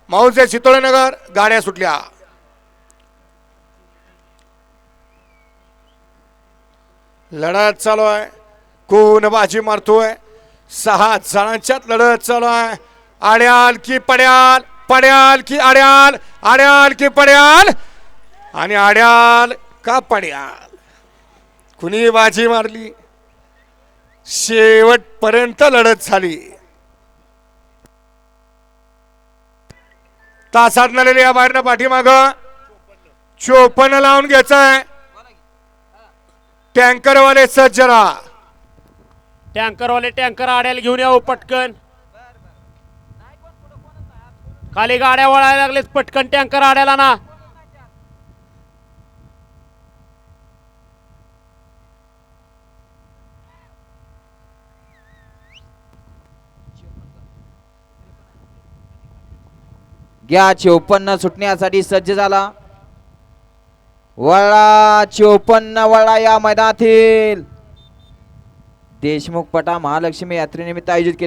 मौजे चितोळेनगर गाड्या सुटल्या. लढत चालू आहे. कोण बाजी मारतोय. 6 जणांच्यात लढत चालू आहे. आड्याल की पड्याल, पड्याल की आड्याल, आड्याल की पड्याल आणि आड्याल का पड्याल. कुणी बाजी मारली. शेवटपर्यंत लढत झाली. तासात नलेली या बाहेरनं पाठीमाग 54 लावून घ्यायचंय. टँकरवाले सज्ज राहा. टँकरवाले टँकर आड्याला घेऊन यावं पटकन. खाली गाड्या वळायला लागलेत पटकन टँकर आड्याला ना. घ्या 54 सुटण्यासाठी सज्ज झाला. वळा 54 वळा या मैदानातील देशमुख पटा महालक्ष्मी यात्रेनिमित्त आयोजित केलं